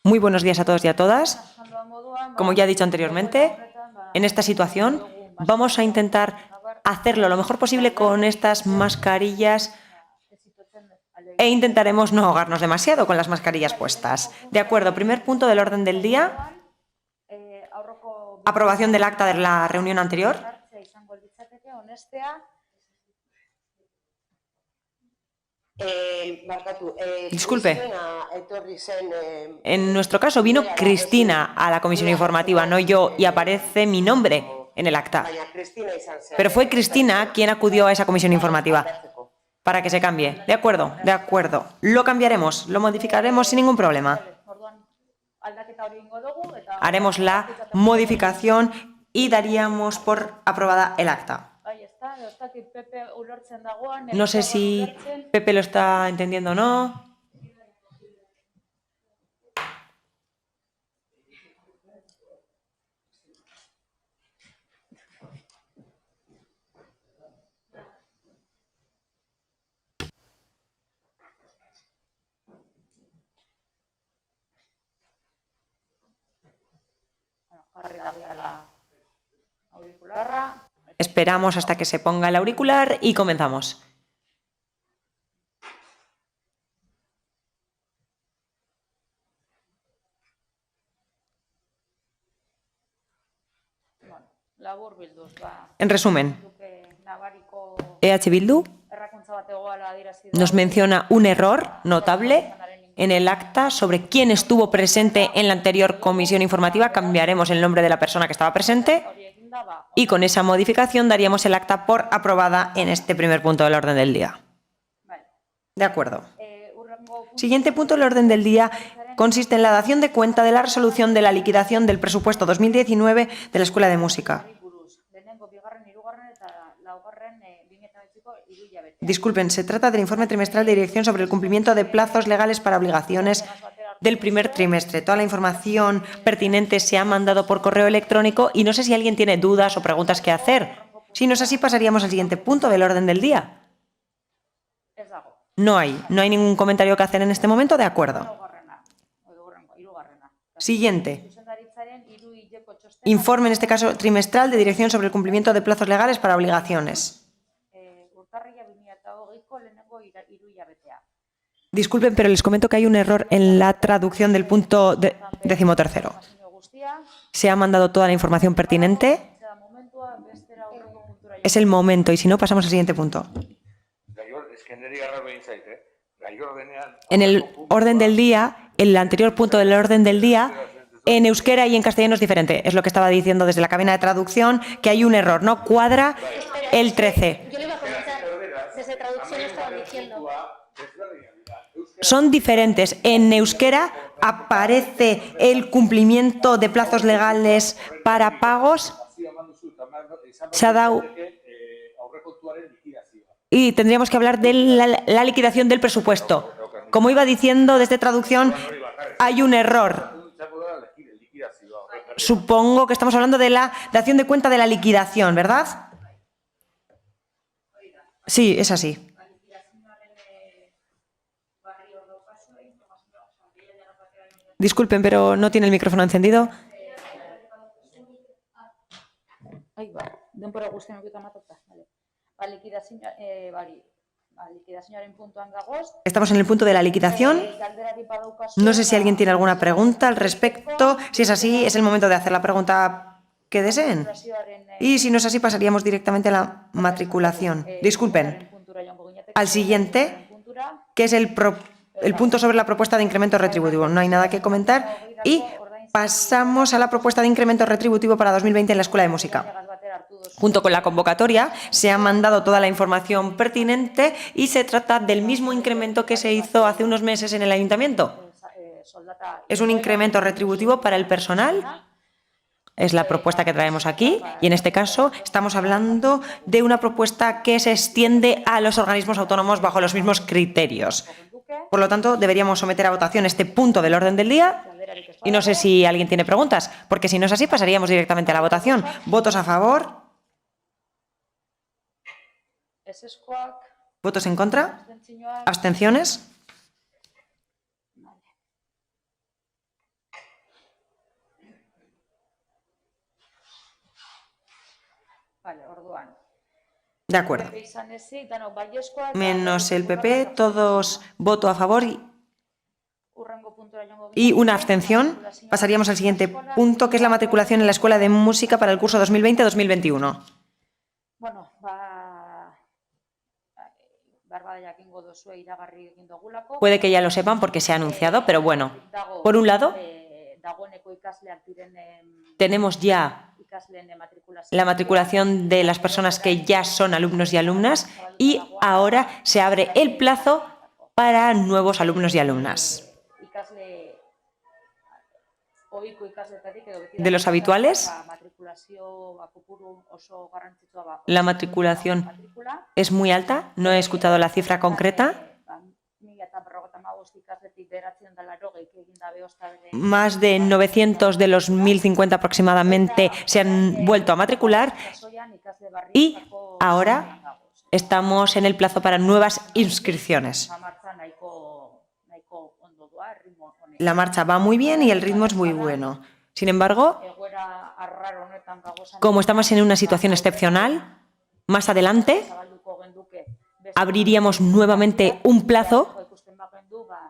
Muy buenos días a todos y a todas. Como ya he dicho anteriormente, en esta situación vamos a intentar hacerlo lo mejor posible con estas mascarillas e intentaremos no ahogarnos demasiado con las mascarillas puestas. De acuerdo, primer punto del orden del día. Aprobación del acta de la reunión anterior. Disculpe. En nuestro caso vino Cristina a la comisión informativa, no yo, y aparece mi nombre en el acta. Pero fue Cristina quien acudió a esa comisión informativa para que se cambie. De acuerdo, de acuerdo. Lo cambiaremos, lo modificaremos sin ningún problema. Haremos la modificación y daríamos por aprobada el acta. No sé si Pepe lo está entendiendo o no. Esperamos hasta que se ponga el auricular y comenzamos. En resumen, EH Bildu nos menciona un error notable en el acta sobre quién estuvo presente en la anterior comisión informativa. Cambiaremos el nombre de la persona que estaba presente y con esa modificación daríamos el acta por aprobada en este primer punto del orden del día. De acuerdo. Siguiente punto del orden del día consiste en la dación de cuenta de la resolución de la liquidación del presupuesto 2019 de la Escuela de Música. Disculpen, se trata del informe trimestral de dirección sobre el cumplimiento de plazos legales para obligaciones del primer trimestre. Toda la información pertinente se ha mandado por correo electrónico y no sé si alguien tiene dudas o preguntas que hacer. Si no es así, pasaríamos al siguiente punto del orden del día. No hay ningún comentario que hacer en este momento, de acuerdo. Siguiente. Informe, en este caso trimestral, de dirección sobre el cumplimiento de plazos legales para obligaciones. Disculpen, pero les comento que hay un error en la traducción del punto 13º. Se ha mandado toda la información pertinente. Es el momento, y si no, pasamos al siguiente punto. En el orden del día, el anterior punto del orden del día, en euskera y en castellano es diferente. Es lo que estaba diciendo desde la cabina de traducción, que hay un error, no cuadra el 13. Yo le iba a comentar, desde traducción estaba diciendo. Son diferentes. En euskera aparece el cumplimiento de plazos legales para pagos. Se ha dado. Y tendríamos que hablar de la liquidación del presupuesto. Como iba diciendo desde traducción, hay un error. Supongo que estamos hablando de la dación de cuenta de la liquidación, ¿verdad? Sí, es así. Disculpen, pero no tiene el micrófono encendido. Estamos en el punto de la liquidación. No sé si alguien tiene alguna pregunta al respecto. Si es así, es el momento de hacer la pregunta que deseen. Y si no es así, pasaríamos directamente a la matriculación. Disculpen. Al siguiente, que es el punto sobre la propuesta de incremento retributivo. No hay nada que comentar. Y pasamos a la propuesta de incremento retributivo para 2020 en la Escuela de Música. Junto con la convocatoria se ha mandado toda la información pertinente y se trata del mismo incremento que se hizo hace unos meses en el ayuntamiento. Es un incremento retributivo para el personal. Es la propuesta que traemos aquí y en este caso estamos hablando de una propuesta que se extiende a los organismos autónomos bajo los mismos criterios. Por lo tanto, deberíamos someter a votación este punto del orden del día y no sé si alguien tiene preguntas, porque si no es así pasaríamos directamente a la votación. ¿Votos a favor? ¿Votos en contra? ¿Abstenciones? De acuerdo. Menos el PP, todos voto a favor y una abstención. Pasaríamos al siguiente punto, que es la matriculación en la Escuela de Música para el curso 2020-2021. Puede que ya lo sepan porque se ha anunciado, pero bueno, por un lado, tenemos ya la matriculación de las personas que ya son alumnos y alumnas y ahora se abre el plazo para nuevos alumnos y alumnas. De los habituales, la matriculación es muy alta, no he escuchado la cifra concreta. Más de 900 de los 1050 aproximadamente se han vuelto a matricular y ahora estamos en el plazo para nuevas inscripciones. La marcha va muy bien y el ritmo es muy bueno. Sin embargo, como estamos en una situación excepcional, más adelante abriríamos nuevamente un plazo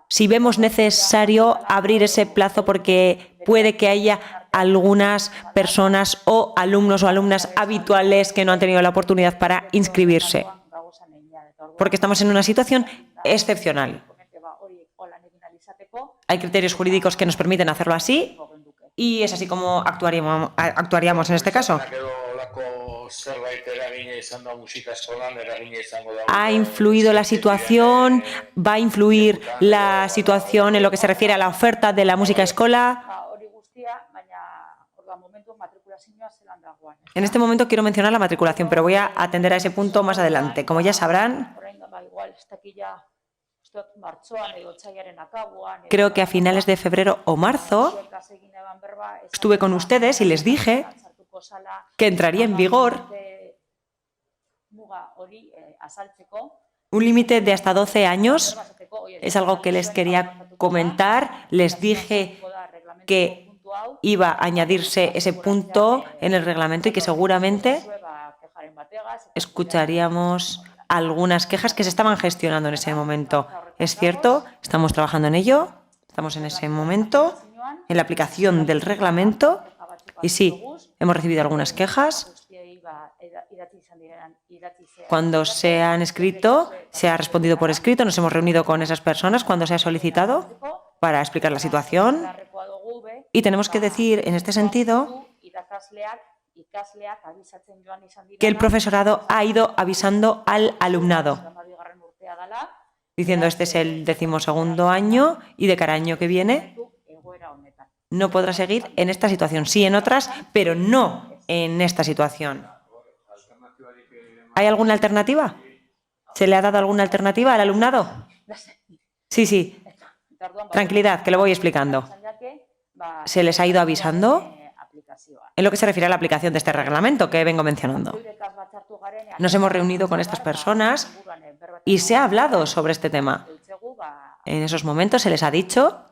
si vemos necesario abrir ese plazo porque puede que haya algunas personas o alumnos o alumnas habituales que no han tenido la oportunidad para inscribirse, porque estamos en una situación excepcional. Hay criterios jurídicos que nos permiten hacerlo así y es así como actuaríamos en este caso. ¿Ha influido la situación? ¿Va a influir la situación en lo que se refiere a la oferta de la música escola? En este momento quiero mencionar la matriculación, pero voy a atender a ese punto más adelante. Como ya sabrán, creo que a finales de febrero o marzo estuve con ustedes y les dije que entraría en vigor un límite de hasta 12 años. Es algo que les quería comentar. Les dije que iba a añadirse ese punto en el reglamento y que seguramente escucharíamos algunas quejas que se estaban gestionando en ese momento. Es cierto, estamos trabajando en ello, estamos en ese momento, en la aplicación del reglamento, y sí, hemos recibido algunas quejas. Cuando se han escrito, se ha respondido por escrito, nos hemos reunido con esas personas cuando se ha solicitado para explicar la situación. Y tenemos que decir, en este sentido, que el profesorado ha ido avisando al alumnado, diciendo este es el 12º año y de cada año que viene no podrá seguir en esta situación. Sí en otras, pero no en esta situación. ¿Hay alguna alternativa? ¿Se le ha dado alguna alternativa al alumnado? Sí. Tranquilidad, que lo voy explicando. Se les ha ido avisando en lo que se refiere a la aplicación de este reglamento que vengo mencionando. Nos hemos reunido con estas personas y se ha hablado sobre este tema. En esos momentos se les ha dicho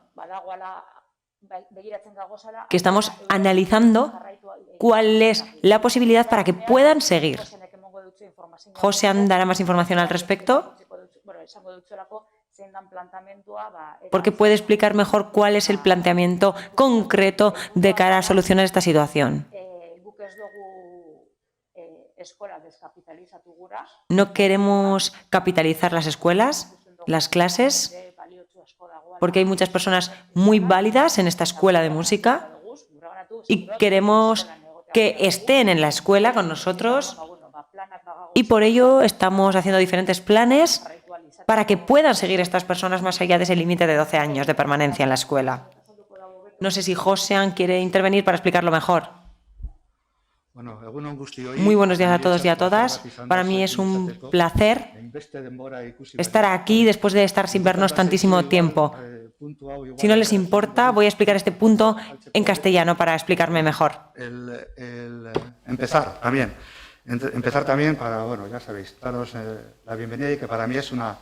que estamos analizando cuál es la posibilidad para que puedan seguir. José dará más información al respecto, porque puede explicar mejor cuál es el planteamiento concreto de cara a solucionar esta situación. No queremos capitalizar las escuelas, las clases, porque hay muchas personas muy válidas en esta escuela de música y queremos que estén en la escuela con nosotros y por ello estamos haciendo diferentes planes para que puedan seguir estas personas más allá de ese límite de 12 años de permanencia en la escuela. No sé si Josean quiere intervenir para explicarlo mejor. Muy buenos días a todos y a todas. Para mí es un placer estar aquí después de estar sin vernos tantísimo tiempo. Si no les importa, voy a explicar este punto en castellano para explicarme mejor. Empezar también para, ya sabéis, daros la bienvenida y que para mí es una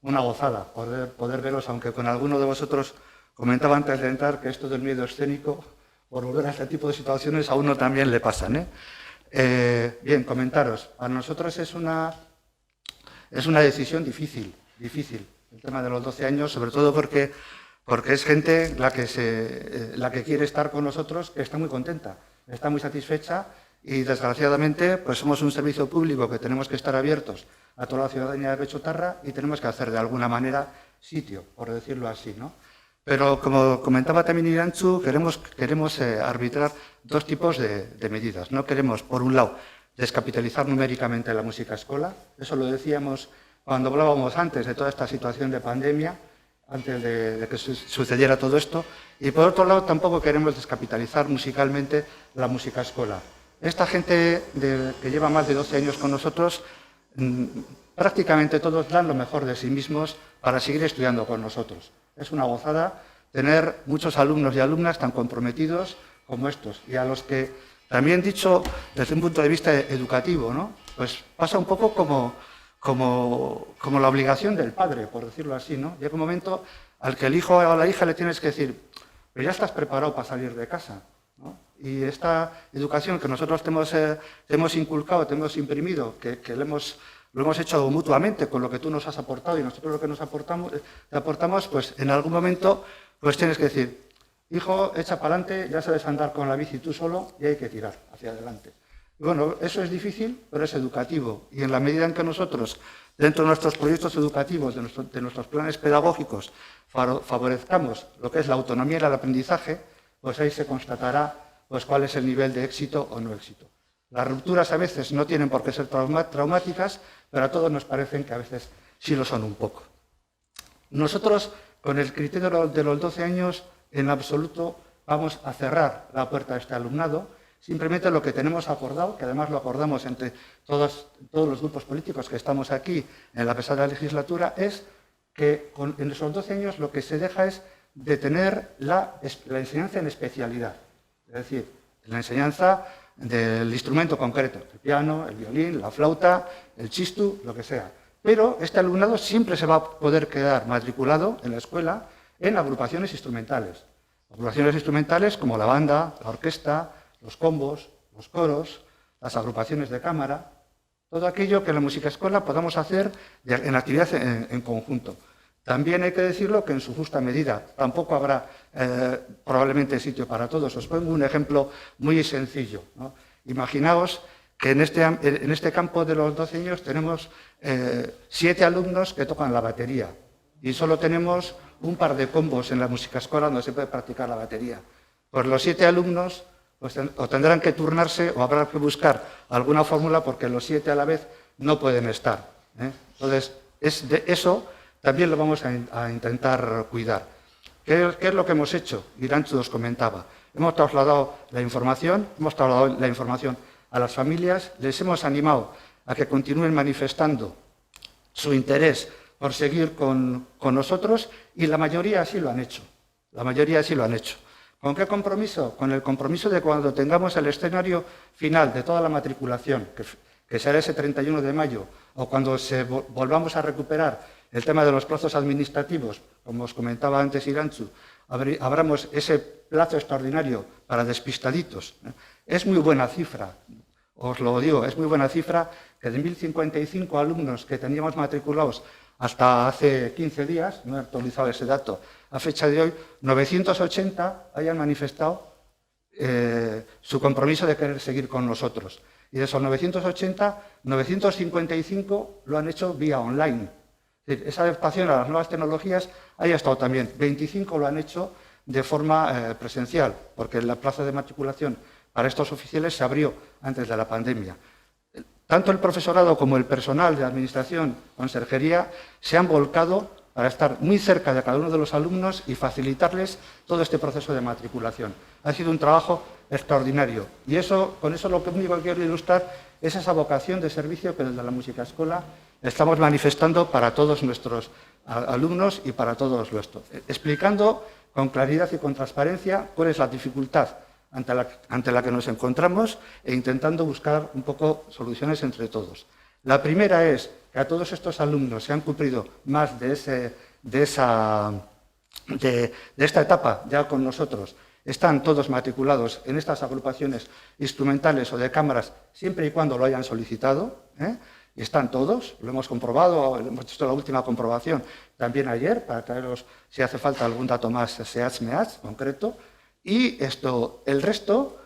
gozada poder veros, aunque con alguno de vosotros comentaba antes de entrar que esto del miedo escénico, por volver a este tipo de situaciones, a uno también le pasan, Bien, comentaros. Para nosotros es una decisión difícil, el tema de los 12 años, sobre todo porque es gente la que quiere estar con nosotros, que está muy contenta, está muy satisfecha y, desgraciadamente, pues somos un servicio público que tenemos que estar abiertos a toda la ciudadanía de Bechotarra y tenemos que hacer de alguna manera sitio, por decirlo así, ¿no? Pero, como comentaba también Irantzu, queremos arbitrar dos tipos de medidas. No queremos, por un lado, descapitalizar numéricamente la música escola. Eso lo decíamos cuando hablábamos antes de toda esta situación de pandemia, antes de que sucediera todo esto. Y, por otro lado, tampoco queremos descapitalizar musicalmente la música escola. Esta gente que lleva más de 12 años con nosotros, prácticamente todos dan lo mejor de sí mismos para seguir estudiando con nosotros. Es una gozada tener muchos alumnos y alumnas tan comprometidos como estos, y a los que, también dicho desde un punto de vista educativo, ¿no? Pues pasa un poco como la obligación del padre, por decirlo así, ¿no? Llega un momento al que el hijo o a la hija le tienes que decir, pero ya estás preparado para salir de casa, ¿no? Y esta educación que nosotros te hemos inculcado, te hemos imprimido, que lo hemos hecho mutuamente con lo que tú nos has aportado y nosotros lo que te aportamos, pues en algún momento pues tienes que decir, hijo, echa para adelante, ya sabes andar con la bici tú solo y hay que tirar hacia adelante. Y bueno, eso es difícil, pero es educativo. Y en la medida en que nosotros, dentro de nuestros proyectos educativos, de nuestros planes pedagógicos, favorezcamos lo que es la autonomía y el aprendizaje, pues ahí se constatará pues cuál es el nivel de éxito o no éxito. Las rupturas a veces no tienen por qué ser traumáticas, pero a todos nos parecen que a veces sí lo son un poco. Nosotros, con el criterio de los 12 años, en absoluto vamos a cerrar la puerta a este alumnado. Simplemente lo que tenemos acordado, que además lo acordamos entre todos los grupos políticos que estamos aquí en la pasada legislatura, es que en esos 12 años lo que se deja es de tener la enseñanza en especialidad. Es decir, la enseñanza del instrumento concreto, el piano, el violín, la flauta, el chistu, lo que sea. Pero este alumnado siempre se va a poder quedar matriculado en la escuela en agrupaciones instrumentales. Agrupaciones instrumentales como la banda, la orquesta, los combos, los coros, las agrupaciones de cámara, todo aquello que en la música escola podamos hacer en actividad en conjunto. También hay que decirlo que en su justa medida tampoco habrá probablemente sitio para todos. Os pongo un ejemplo muy sencillo, ¿no? Imaginaos que en este campo de los 12 años tenemos 7 alumnos que tocan la batería y solo tenemos un par de combos en la música escola donde se puede practicar la batería. Pues los 7 alumnos pues, o tendrán que turnarse o habrá que buscar alguna fórmula porque los 7 a la vez no pueden estar, ¿eh? Entonces, eso también lo vamos a intentar cuidar. ¿Qué es lo que hemos hecho? Irantzu os comentaba. Hemos trasladado la información a las familias, les hemos animado a que continúen manifestando su interés por seguir con nosotros y la mayoría así lo han hecho. La mayoría así lo han hecho. ¿Con qué compromiso? Con el compromiso de cuando tengamos el escenario final de toda la matriculación, que será ese 31 de mayo, o cuando volvamos a recuperar el tema de los plazos administrativos, como os comentaba antes Irantzu, abramos ese plazo extraordinario para despistaditos. Es muy buena cifra, os lo digo, es muy buena cifra que de 1.055 alumnos que teníamos matriculados hasta hace 15 días, no he actualizado ese dato, a fecha de hoy, 980 hayan manifestado su compromiso de querer seguir con nosotros. Y de esos 980, 955 lo han hecho vía online. Es decir, esa adaptación a las nuevas tecnologías haya estado también. 25 lo han hecho de forma presencial, porque la plaza de matriculación para estos oficiales se abrió antes de la pandemia. Tanto el profesorado como el personal de administración, conserjería, se han volcado para estar muy cerca de cada uno de los alumnos y facilitarles todo este proceso de matriculación. Ha sido un trabajo extraordinario y con eso lo único que quiero ilustrar es esa vocación de servicio que desde la música escola estamos manifestando para todos nuestros alumnos y para todos nuestros, explicando con claridad y con transparencia cuál es la dificultad ante la que nos encontramos e intentando buscar un poco soluciones entre todos. La primera es que a todos estos alumnos se han cumplido más de esta etapa ya con nosotros están todos matriculados en estas agrupaciones instrumentales o de cámaras, siempre y cuando lo hayan solicitado, están todos, lo hemos comprobado, hemos hecho la última comprobación también ayer, para traeros, si hace falta algún dato más, SEATS-MEATS concreto, y el resto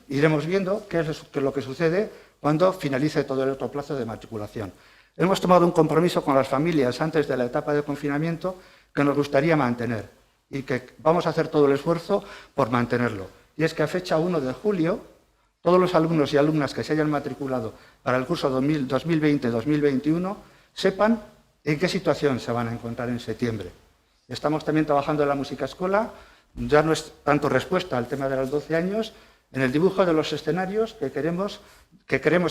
iremos viendo qué es lo que sucede cuando finalice todo el otro plazo de matriculación. Hemos tomado un compromiso con las familias antes de la etapa de confinamiento que nos gustaría mantener y que vamos a hacer todo el esfuerzo por mantenerlo. Y es que a fecha 1 de julio, todos los alumnos y alumnas que se hayan matriculado para el curso 2020-2021 sepan en qué situación se van a encontrar en septiembre. Estamos también trabajando en la música escola, ya no es tanto respuesta al tema de los 12 años, en el dibujo de los escenarios que creemos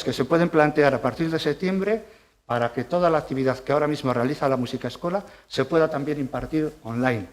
que se pueden plantear a partir de septiembre para que toda la actividad que ahora mismo realiza la música escola se pueda también impartir online.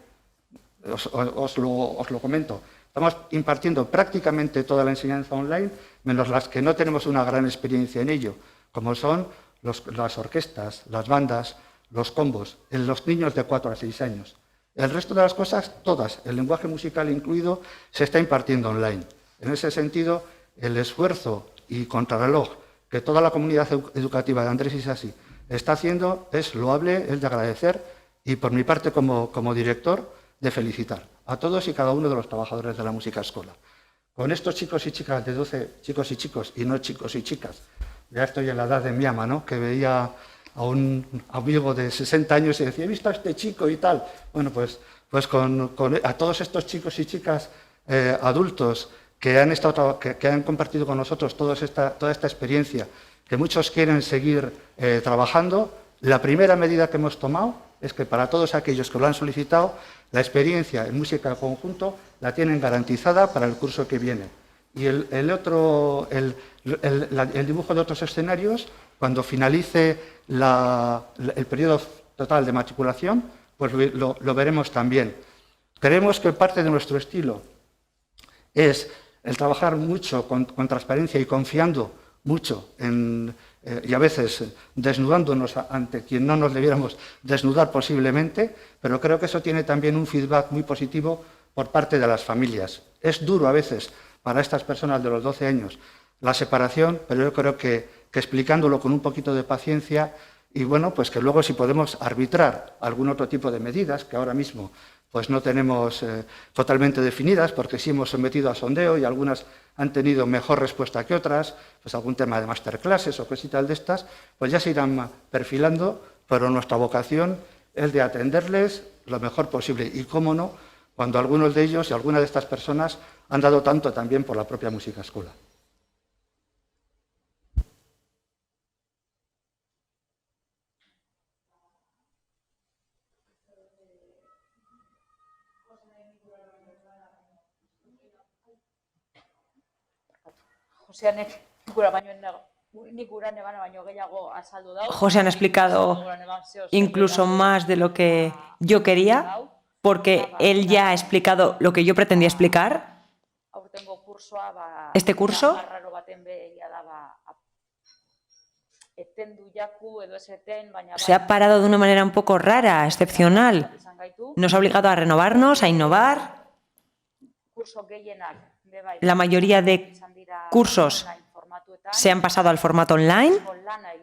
Os lo comento. Estamos impartiendo prácticamente toda la enseñanza online, menos las que no tenemos una gran experiencia en ello, como son las orquestas, las bandas, los combos, en los niños de 4 a 6 años. El resto de las cosas, todas, el lenguaje musical incluido, se está impartiendo online. En ese sentido, el esfuerzo y contrarreloj que toda la comunidad educativa de Andrés Isasi está haciendo es loable, es de agradecer y, por mi parte, como director, de felicitar a todos y cada uno de los trabajadores de la música escola. Con estos chicos y chicas de 12, chicos y chicos, y no chicos y chicas, ya estoy en la edad de mi ama, ¿no?, que veía a un amigo de 60 años y decía, he visto a este chico y tal. Bueno, pues a todos estos chicos y chicas adultos que han compartido con nosotros toda esta experiencia, que muchos quieren seguir trabajando, la primera medida que hemos tomado es que para todos aquellos que lo han solicitado, la experiencia en música conjunto la tienen garantizada para el curso que viene. Y el dibujo de otros escenarios, cuando finalice el periodo total de matriculación, pues lo veremos también. Creemos que parte de nuestro estilo es el trabajar mucho con transparencia y confiando mucho y a veces desnudándonos ante quien no nos debiéramos desnudar posiblemente, pero creo que eso tiene también un feedback muy positivo por parte de las familias. Es duro a veces para estas personas de los 12 años la separación, pero yo creo que explicándolo con un poquito de paciencia y bueno, pues que luego si podemos arbitrar algún otro tipo de medidas que ahora mismo pues no tenemos totalmente definidas, porque sí hemos sometido a sondeo y algunas han tenido mejor respuesta que otras, pues algún tema de masterclasses o cositas de estas, pues ya se irán perfilando, pero nuestra vocación es de atenderles lo mejor posible. Y cómo no, cuando algunos de ellos y algunas de estas personas han dado tanto también por la propia música escola. José han explicado incluso más de lo que yo quería, porque él ya ha explicado lo que yo pretendía explicar. Este curso se ha parado de una manera un poco rara, excepcional. Nos ha obligado a renovarnos, a innovar. La mayoría de cursos se han pasado al formato online,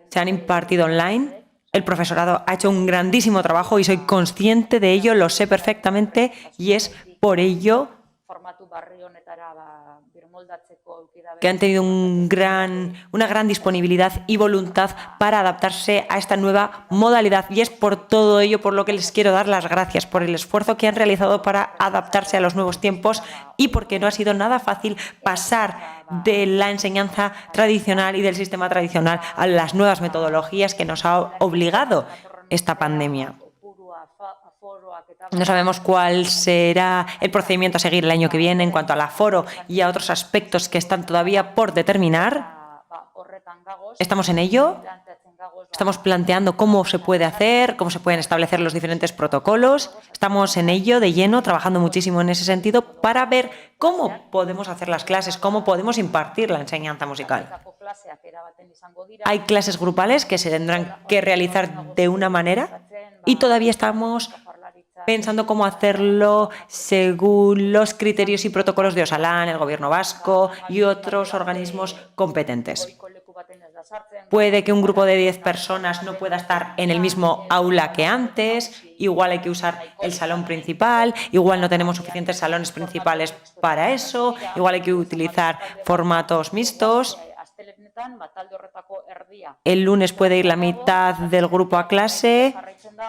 se han impartido online. El profesorado ha hecho un grandísimo trabajo y soy consciente de ello, lo sé perfectamente y es por ello que han tenido una gran disponibilidad y voluntad para adaptarse a esta nueva modalidad. Y es por todo ello por lo que les quiero dar las gracias, por el esfuerzo que han realizado para adaptarse a los nuevos tiempos y porque no ha sido nada fácil pasar de la enseñanza tradicional y del sistema tradicional a las nuevas metodologías que nos ha obligado esta pandemia. No sabemos cuál será el procedimiento a seguir el año que viene en cuanto al aforo y a otros aspectos que están todavía por determinar. Estamos en ello. Estamos planteando cómo se puede hacer, cómo se pueden establecer los diferentes protocolos. Estamos en ello de lleno, trabajando muchísimo en ese sentido para ver cómo podemos hacer las clases, cómo podemos impartir la enseñanza musical. Hay clases grupales que se tendrán que realizar de una manera y todavía estamos pensando cómo hacerlo según los criterios y protocolos de Osalan, el Gobierno vasco y otros organismos competentes. Puede que un grupo de 10 personas no pueda estar en el mismo aula que antes, igual hay que usar el salón principal, igual no tenemos suficientes salones principales para eso, igual hay que utilizar formatos mixtos. El lunes puede ir la mitad del grupo a clase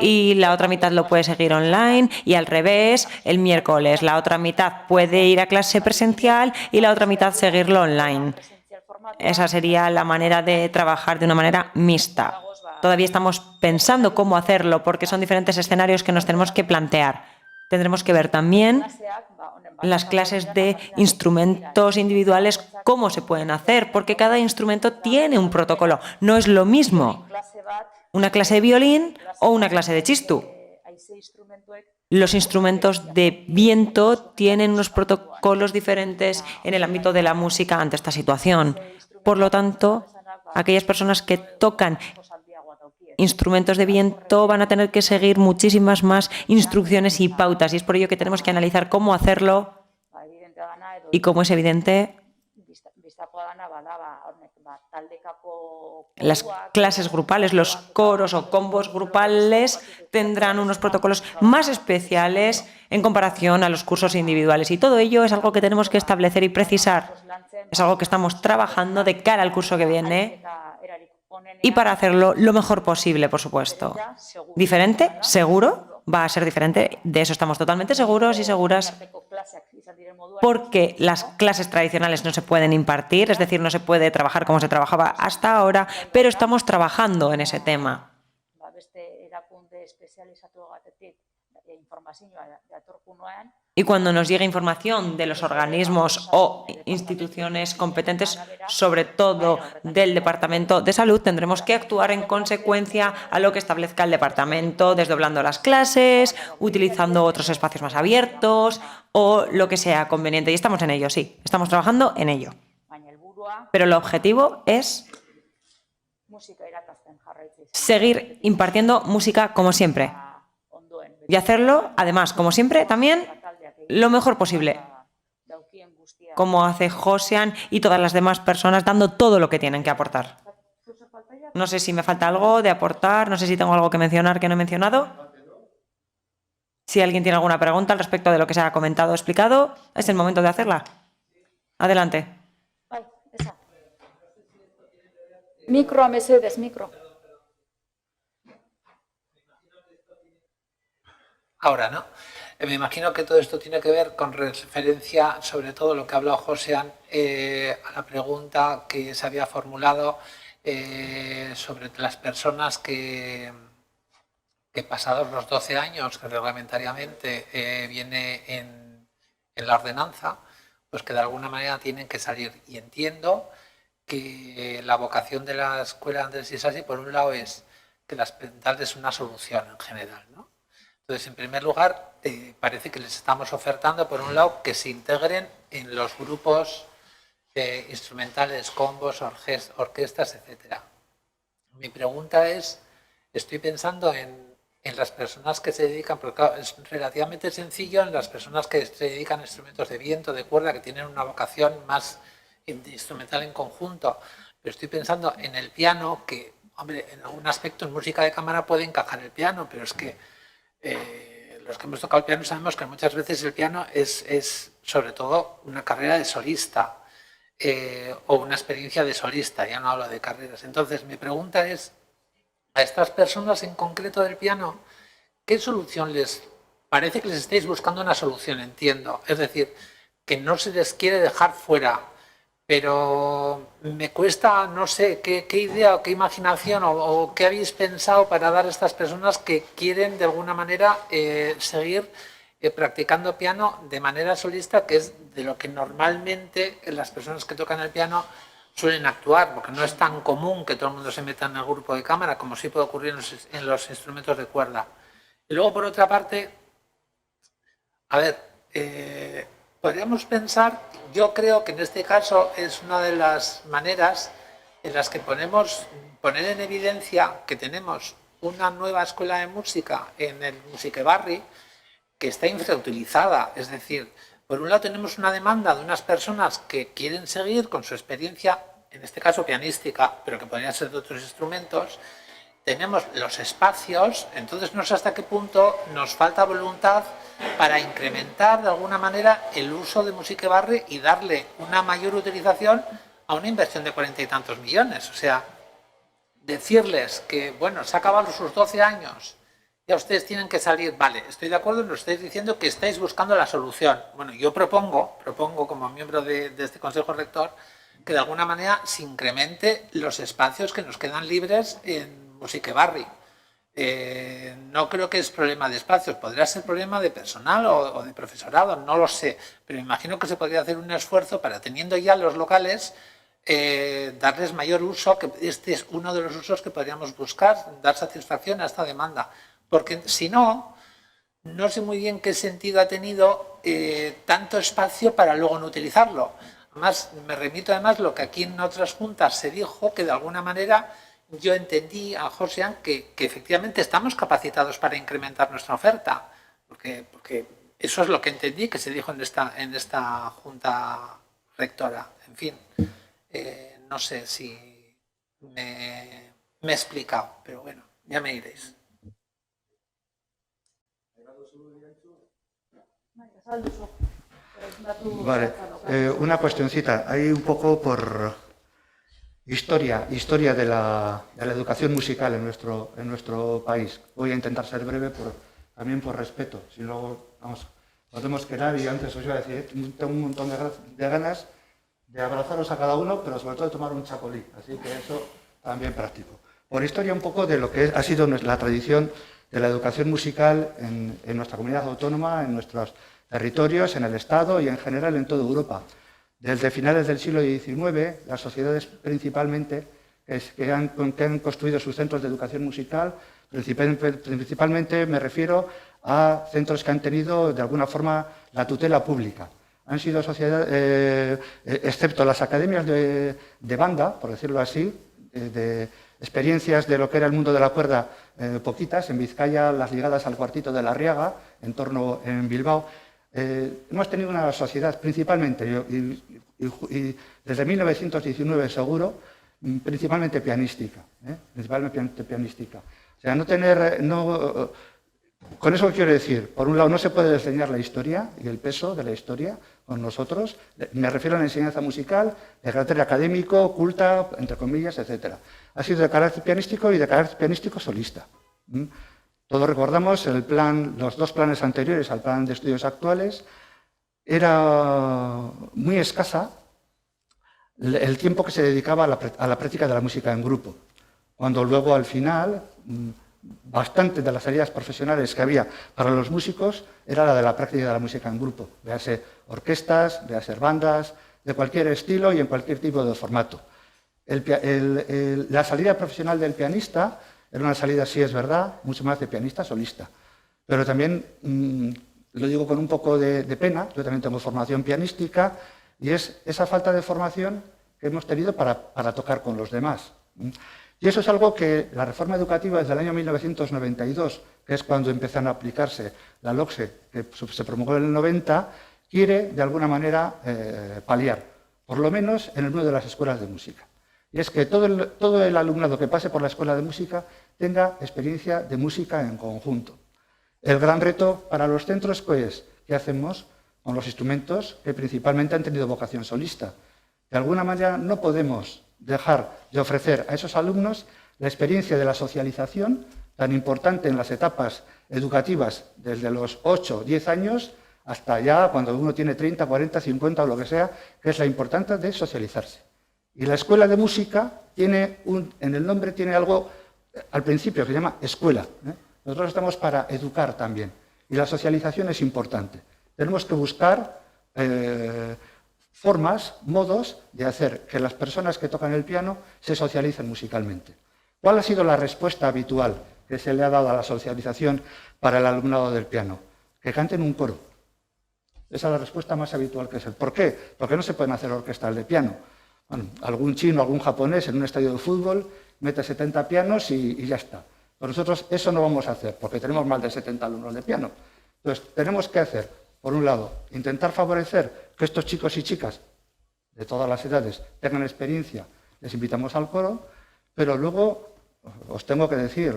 y la otra mitad lo puede seguir online, y al revés, el miércoles la otra mitad puede ir a clase presencial y la otra mitad seguirlo online. Esa sería la manera de trabajar de una manera mixta. Todavía estamos pensando cómo hacerlo porque son diferentes escenarios que nos tenemos que plantear. Tendremos que ver también las clases de instrumentos individuales, cómo se pueden hacer, porque cada instrumento tiene un protocolo. No es lo mismo una clase de violín o una clase de txistu. Los instrumentos de viento tienen unos protocolos diferentes en el ámbito de la música ante esta situación. Por lo tanto, aquellas personas que tocan instrumentos de viento van a tener que seguir muchísimas más instrucciones y pautas, y es por ello que tenemos que analizar cómo hacerlo, y como es evidente, las clases grupales, los coros o combos grupales tendrán unos protocolos más especiales en comparación a los cursos individuales, y todo ello es algo que tenemos que establecer y precisar. Es algo que estamos trabajando de cara al curso que viene y para hacerlo lo mejor posible, por supuesto. ¿Diferente? ¿Seguro? Va a ser diferente, de eso estamos totalmente seguros y seguras, porque las clases tradicionales no se pueden impartir, es decir, no se puede trabajar como se trabajaba hasta ahora, pero estamos trabajando en ese tema. Y cuando nos llegue información de los organismos o instituciones competentes, sobre todo del Departamento de Salud, tendremos que actuar en consecuencia a lo que establezca el departamento, desdoblando las clases, utilizando otros espacios más abiertos o lo que sea conveniente. Y estamos en ello, sí, estamos trabajando en ello. Pero el objetivo es seguir impartiendo música como siempre. Y hacerlo, además, como siempre, también lo mejor posible, como hace Josean y todas las demás personas, dando todo lo que tienen que aportar. No sé si me falta algo de aportar, no sé si tengo algo que mencionar que no he mencionado. Si alguien tiene alguna pregunta al respecto de lo que se ha comentado o explicado, es el momento de hacerla. Adelante. Micro, Mercedes, micro. Ahora, ¿no? Me imagino que todo esto tiene que ver con referencia, sobre todo lo que ha hablado Josean, a la pregunta que se había formulado sobre las personas que pasados los 12 años, que reglamentariamente viene en la ordenanza, pues que de alguna manera tienen que salir. Y entiendo que la vocación de la Escuela Andrés Isasi, por un lado, es que darles una solución en general, ¿no? Entonces, en primer lugar, parece que les estamos ofertando, por un lado, que se integren en los grupos instrumentales, combos, orquestas, etc. Mi pregunta es, estoy pensando en las personas que se dedican, porque claro, es relativamente sencillo en las personas que se dedican a instrumentos de viento, de cuerda, que tienen una vocación más instrumental en conjunto, pero estoy pensando en el piano, que, hombre, en algún aspecto en música de cámara puede encajar el piano, pero es que los que hemos tocado el piano sabemos que muchas veces el piano es sobre todo una carrera de solista o una experiencia de solista, ya no hablo de carreras. Entonces mi pregunta es, a estas personas en concreto del piano, ¿qué solución les parece que les estáis buscando? Una solución, entiendo, es decir, que no se les quiere dejar fuera, pero me cuesta, no sé, qué idea o qué imaginación o qué habéis pensado para dar a estas personas que quieren de alguna manera seguir practicando piano de manera solista, que es de lo que normalmente las personas que tocan el piano suelen actuar, porque no es tan común que todo el mundo se meta en el grupo de cámara como sí puede ocurrir en los instrumentos de cuerda. Y luego, por otra parte, a ver, podríamos pensar, yo creo que en este caso es una de las maneras en las que poner en evidencia que tenemos una nueva escuela de música en el Musique Barri, que está infrautilizada. Es decir, por un lado tenemos una demanda de unas personas que quieren seguir con su experiencia, en este caso pianística, pero que podría ser de otros instrumentos. Tenemos los espacios, entonces no sé hasta qué punto nos falta voluntad para incrementar de alguna manera el uso de Musica Barri y darle una mayor utilización a una inversión de 40 y tantos millones. O sea, decirles que, bueno, se ha acabado sus 12 años, ya ustedes tienen que salir, vale, estoy de acuerdo, nos estáis diciendo que estáis buscando la solución. Bueno, yo propongo como miembro de este Consejo Rector, que de alguna manera se incremente los espacios que nos quedan libres en Musica Barri. No creo que es problema de espacios, podría ser problema de personal o de profesorado, no lo sé, pero imagino que se podría hacer un esfuerzo para, teniendo ya los locales, darles mayor uso, que este es uno de los usos que podríamos buscar, dar satisfacción a esta demanda, porque si no, no sé muy bien qué sentido ha tenido tanto espacio para luego no utilizarlo. Además, me remito además lo que aquí en otras juntas se dijo, que de alguna manera yo entendí a Josean que efectivamente estamos capacitados para incrementar nuestra oferta, porque eso es lo que entendí que se dijo en esta junta rectora. En fin, no sé si me he explicado, pero bueno, ya me iréis. Vale, una cuestioncita. Hay un poco por historia de la educación musical en nuestro país. Voy a intentar ser breve también por respeto. Si luego, vamos, podemos quedar, y antes os iba a decir, tengo un montón de ganas de abrazaros a cada uno, pero sobre todo de tomar un chacolí. Así que eso también practico. Por historia un poco de lo que ha sido la tradición de la educación musical en nuestra comunidad autónoma, en nuestros territorios, en el Estado y en general en toda Europa. Desde finales del siglo XIX, las sociedades principalmente que han construido sus centros de educación musical, principalmente me refiero a centros que han tenido de alguna forma la tutela pública. Han sido sociedades, excepto las academias de banda, por decirlo así, de experiencias de lo que era el mundo de la cuerda, poquitas, en Vizcaya las ligadas al Cuartito de la Arriaga, en Bilbao. Hemos tenido una sociedad principalmente, y desde 1919 seguro, principalmente pianística. Principalmente pianística. O sea, con eso quiero decir, por un lado, no se puede desdeñar la historia y el peso de la historia con nosotros. Me refiero a la enseñanza musical, de carácter académico, culta, entre comillas, etc. Ha sido de carácter pianístico y de carácter pianístico solista. Todos recordamos los dos planes anteriores al plan de estudios actuales. Era muy escasa el tiempo que se dedicaba a la práctica de la música en grupo, cuando luego al final bastante de las salidas profesionales que había para los músicos era la de la práctica de la música en grupo, véase orquestas, véase bandas, de cualquier estilo y en cualquier tipo de formato. La salida profesional del pianista era una salida, sí es verdad, mucho más de pianista solista, pero también, lo digo con un poco de pena, yo también tengo formación pianística, y es esa falta de formación que hemos tenido para tocar con los demás. Y eso es algo que la reforma educativa desde el año 1992, que es cuando empiezan a aplicarse la LOCSE, que se promulgó en el 90, quiere de alguna manera paliar, por lo menos en el mundo de las escuelas de música. Y es que todo el alumnado que pase por la escuela de música tenga experiencia de música en conjunto. El gran reto para los centros, pues, ¿qué hacemos con los instrumentos que principalmente han tenido vocación solista? De alguna manera no podemos dejar de ofrecer a esos alumnos la experiencia de la socialización tan importante en las etapas educativas desde los 8 o 10 años hasta ya cuando uno tiene 30, 40, 50 o lo que sea, que es la importancia de socializarse. Y la escuela de música en el nombre tiene algo al principio que se llama escuela. Nosotros estamos para educar también y la socialización es importante. Tenemos que buscar formas, modos de hacer que las personas que tocan el piano se socialicen musicalmente. ¿Cuál ha sido la respuesta habitual que se le ha dado a la socialización para el alumnado del piano? Que canten un coro. Esa es la respuesta más habitual que se. ¿Por qué? Porque no se pueden hacer orquestas de piano. Bueno, algún chino, algún japonés en un estadio de fútbol mete 70 pianos y ya está. Pero nosotros eso no vamos a hacer porque tenemos más de 70 alumnos de piano. Entonces, tenemos que hacer, por un lado, intentar favorecer que estos chicos y chicas de todas las edades tengan experiencia, les invitamos al coro, pero luego os tengo que decir,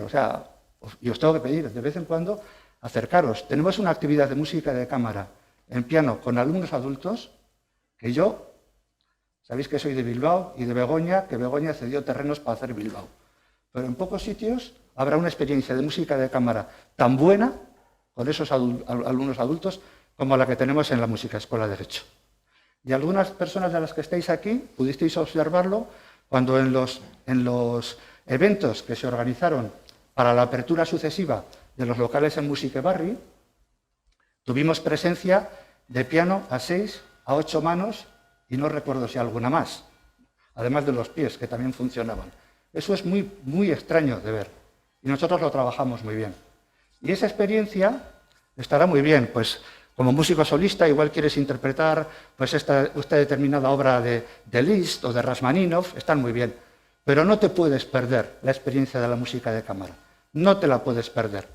y os tengo que pedir de vez en cuando, acercaros. Tenemos una actividad de música de cámara en piano con alumnos adultos, que yo, sabéis que soy de Bilbao y de Begoña, que Begoña cedió terrenos para hacer Bilbao. Pero en pocos sitios habrá una experiencia de música de cámara tan buena con esos alumnos adultos como la que tenemos en la Música Escuela de Derecho. Y algunas personas de las que estáis aquí pudisteis observarlo cuando en los eventos que se organizaron para la apertura sucesiva de los locales en Musiquebarri, tuvimos presencia de piano a 6, a 8 manos y no recuerdo si alguna más, además de los pies, que también funcionaban. Eso es muy, muy extraño de ver y nosotros lo trabajamos muy bien. Y esa experiencia estará muy bien, pues como músico solista igual quieres interpretar pues esta determinada obra de Liszt o de Rachmaninoff, están muy bien, pero no te puedes perder la experiencia de la música de cámara, no te la puedes perder.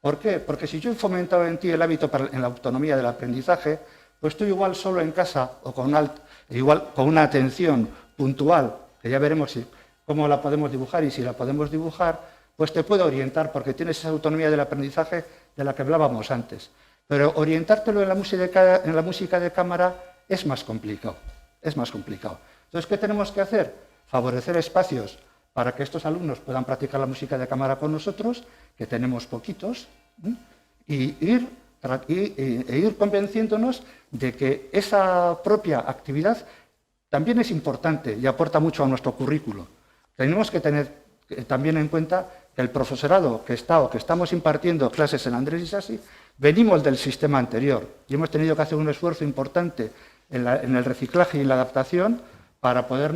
¿Por qué? Porque si yo he fomentado en ti el hábito en la autonomía del aprendizaje, pues tú igual solo en casa o con una atención puntual, que ya veremos cómo la podemos dibujar y si la podemos dibujar, pues te puede orientar porque tienes esa autonomía del aprendizaje de la que hablábamos antes. Pero orientártelo en la música de cámara es más complicado, es más complicado. Entonces, ¿qué tenemos que hacer? Favorecer espacios para que estos alumnos puedan practicar la música de cámara con nosotros, que tenemos poquitos, y ir convenciéndonos de que esa propia actividad también es importante y aporta mucho a nuestro currículo. Tenemos que tener también en cuenta que el profesorado que estamos impartiendo clases en Andrés Isasi, venimos del sistema anterior y hemos tenido que hacer un esfuerzo importante en el reciclaje y la adaptación para poder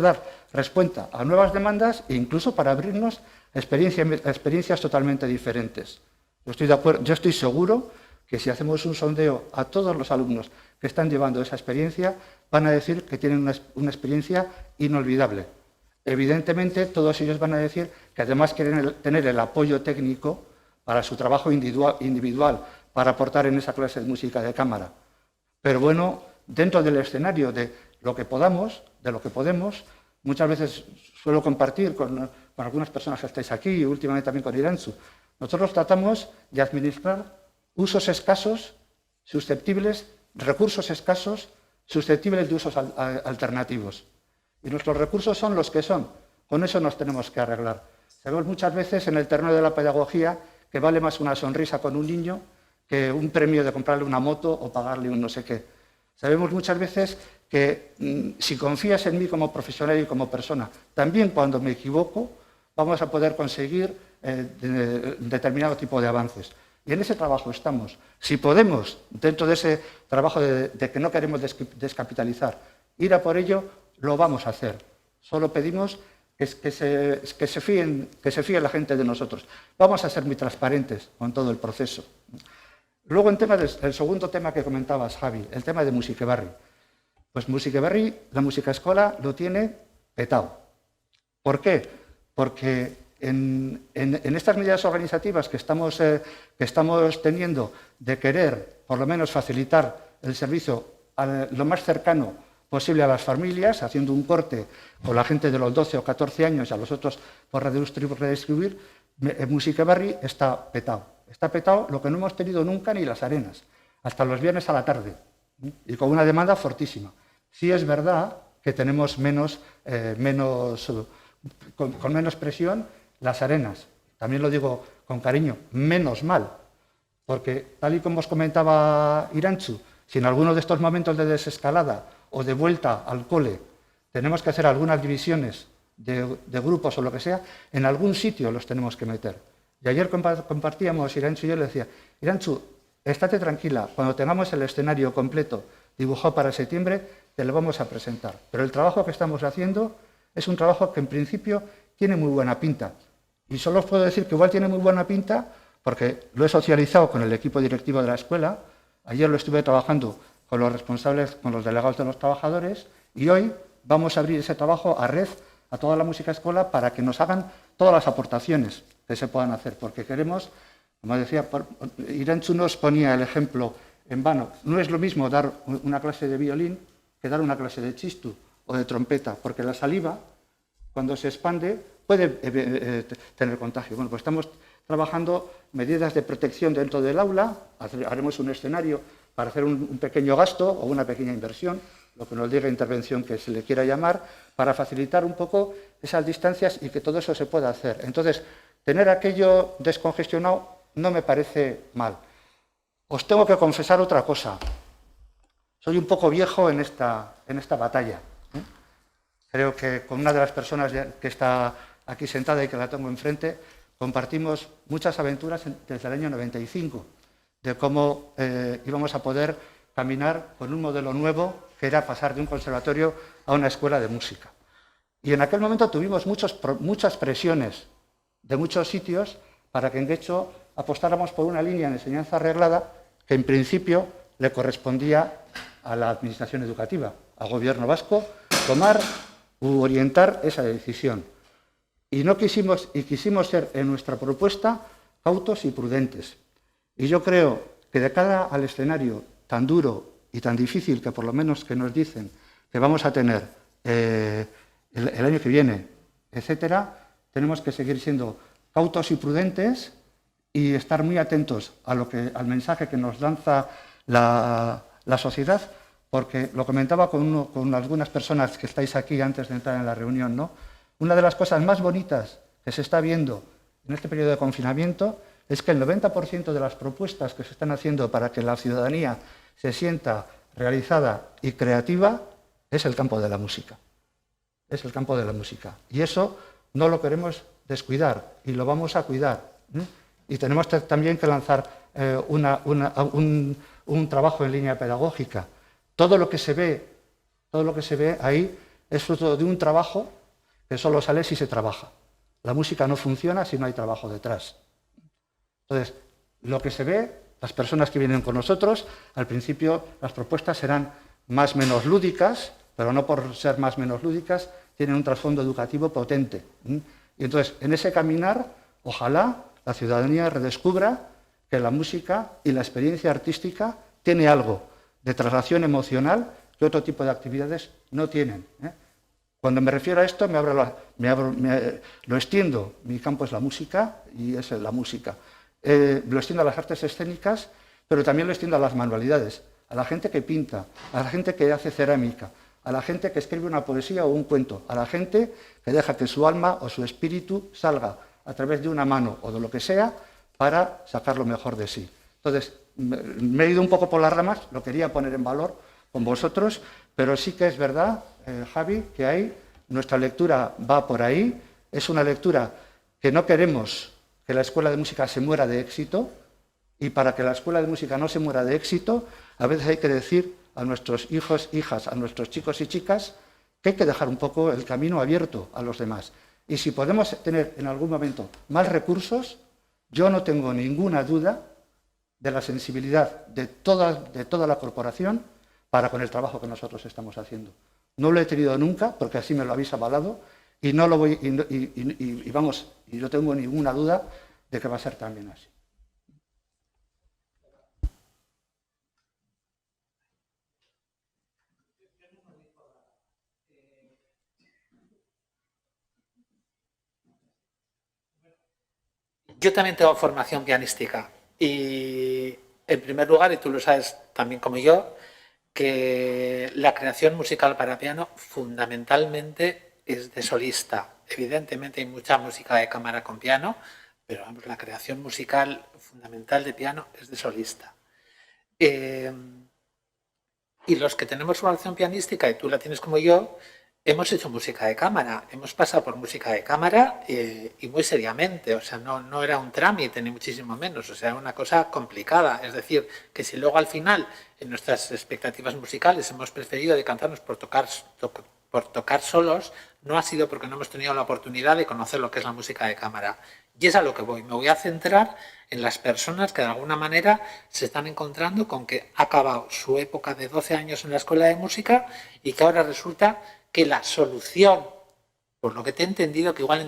dar respuesta a nuevas demandas e incluso para abrirnos a experiencias totalmente diferentes. Yo estoy seguro que si hacemos un sondeo a todos los alumnos que están llevando esa experiencia, van a decir que tienen una experiencia inolvidable. Evidentemente, todos ellos van a decir que además quieren tener el apoyo técnico para su trabajo individual, para aportar en esa clase de música de cámara. Pero bueno, dentro del escenario de lo que podemos, muchas veces suelo compartir con algunas personas que estáis aquí y últimamente también con Irantzu. Nosotros tratamos de administrar usos escasos, recursos escasos, susceptibles de usos alternativos. Y nuestros recursos son los que son. Con eso nos tenemos que arreglar. Sabemos muchas veces en el terreno de la pedagogía que vale más una sonrisa con un niño que un premio de comprarle una moto o pagarle un no sé qué. Sabemos muchas veces que si confías en mí como profesional y como persona, también cuando me equivoco, vamos a poder conseguir determinado tipo de avances. Y en ese trabajo estamos. Si podemos, dentro de ese trabajo de que no queremos descapitalizar, ir a por ello, lo vamos a hacer. Solo pedimos que se fíe la gente de nosotros. Vamos a ser muy transparentes con todo el proceso. Luego, el segundo tema que comentabas, Javi, el tema de Musiquebarri. Pues Musiquebarri, la música escola, lo tiene petado. ¿Por qué? Porque en estas medidas organizativas que estamos teniendo de querer, por lo menos, facilitar el servicio lo más cercano posible a las familias, haciendo un corte con la gente de los 12 o 14 años y a los otros por redistribuir, Musiquebarri está petado. Está petado lo que no hemos tenido nunca ni las Arenas, hasta los viernes a la tarde, y con una demanda fortísima. Sí es verdad que tenemos con menos presión las Arenas. También lo digo con cariño, menos mal, porque tal y como os comentaba Irantzu, si en alguno de estos momentos de desescalada o de vuelta al cole tenemos que hacer algunas divisiones de grupos o lo que sea, en algún sitio los tenemos que meter. Y ayer compartíamos, Irantzu y yo le decía, Irantzu, estate tranquila, cuando tengamos el escenario completo dibujado para septiembre, te lo vamos a presentar. Pero el trabajo que estamos haciendo es un trabajo que en principio tiene muy buena pinta. Y solo os puedo decir que igual tiene muy buena pinta porque lo he socializado con el equipo directivo de la escuela, ayer lo estuve trabajando con los responsables, con los delegados de los trabajadores, y hoy vamos a abrir ese trabajo a red, a toda la música escola, para que nos hagan todas las aportaciones que se puedan hacer, porque queremos Como decía, Irantzu nos ponía el ejemplo en vano. No es lo mismo dar una clase de violín que dar una clase de txistu o de trompeta, porque la saliva, cuando se expande, puede tener contagio. Bueno, pues estamos trabajando medidas de protección dentro del aula, haremos un escenario para hacer un pequeño gasto o una pequeña inversión, lo que nos diga intervención que se le quiera llamar, para facilitar un poco esas distancias y que todo eso se pueda hacer. Entonces, tener aquello descongestionado no me parece mal. Os tengo que confesar otra cosa. Soy un poco viejo en esta batalla. Creo que con una de las personas que está aquí sentada y que la tengo enfrente, compartimos muchas aventuras desde el año 95, de cómo íbamos a poder caminar con un modelo nuevo, que era pasar de un conservatorio a una escuela de música. Y en aquel momento tuvimos muchas presiones de muchos sitios para que en Getxo apostáramos por una línea de enseñanza reglada que en principio le correspondía a la Administración Educativa, al Gobierno vasco, tomar u orientar esa decisión. Y quisimos ser en nuestra propuesta cautos y prudentes. Y yo creo que de cara al escenario tan duro y tan difícil que por lo menos que nos dicen que vamos a tener el año que viene, etcétera, tenemos que seguir siendo cautos y prudentes y estar muy atentos al mensaje que nos lanza la sociedad, porque lo comentaba con algunas personas que estáis aquí antes de entrar en la reunión, ¿no? Una de las cosas más bonitas que se está viendo en este periodo de confinamiento es que el 90% de las propuestas que se están haciendo para que la ciudadanía se sienta realizada y creativa es el campo de la música. Es el campo de la música. Y eso no lo queremos descuidar y lo vamos a cuidar. Y tenemos también que lanzar un trabajo en línea pedagógica. Todo lo que se ve ahí es fruto de un trabajo que solo sale si se trabaja. La música no funciona si no hay trabajo detrás. Entonces, lo que se ve, las personas que vienen con nosotros, al principio las propuestas serán más o menos lúdicas, pero no por ser más o menos lúdicas, tienen un trasfondo educativo potente. Y entonces, en ese caminar, ojalá la ciudadanía redescubra que la música y la experiencia artística tiene algo de traslación emocional que otro tipo de actividades no tienen. Cuando me refiero a esto, lo extiendo. Mi campo es la música y es la música. Lo extiendo a las artes escénicas, pero también lo extiendo a las manualidades, a la gente que pinta, a la gente que hace cerámica, a la gente que escribe una poesía o un cuento, a la gente que deja que su alma o su espíritu salga a través de una mano o de lo que sea para sacar lo mejor de sí. Entonces, me he ido un poco por las ramas, lo quería poner en valor con vosotros, pero sí que es verdad, Javi, que nuestra lectura va por ahí. Es una lectura que no queremos que la Escuela de Música se muera de éxito, y para que la Escuela de Música no se muera de éxito, a veces hay que decir a nuestros hijos, hijas, a nuestros chicos y chicas, que hay que dejar un poco el camino abierto a los demás. Y si podemos tener en algún momento más recursos, yo no tengo ninguna duda de la sensibilidad de toda la corporación para con el trabajo que nosotros estamos haciendo. No lo he tenido nunca, porque así me lo habéis avalado, y no lo voy, y no tengo ninguna duda de que va a ser también así. Yo también tengo formación pianística y, en primer lugar, y tú lo sabes también como yo, que la creación musical para piano fundamentalmente es de solista. Evidentemente hay mucha música de cámara con piano, pero vamos, la creación musical fundamental de piano es de solista. Y los que tenemos formación pianística, y tú la tienes como yo, hemos hecho música de cámara, hemos pasado por música de cámara y muy seriamente, o sea, no era un trámite ni muchísimo menos, o sea, era una cosa complicada. Es decir, que si luego al final en nuestras expectativas musicales hemos preferido decantarnos por tocar solos, no ha sido porque no hemos tenido la oportunidad de conocer lo que es la música de cámara. Y es a lo que voy. Me voy a centrar en las personas que de alguna manera se están encontrando con que ha acabado su época de 12 años en la escuela de música y que ahora resulta que la solución, por lo que te he entendido, que igual he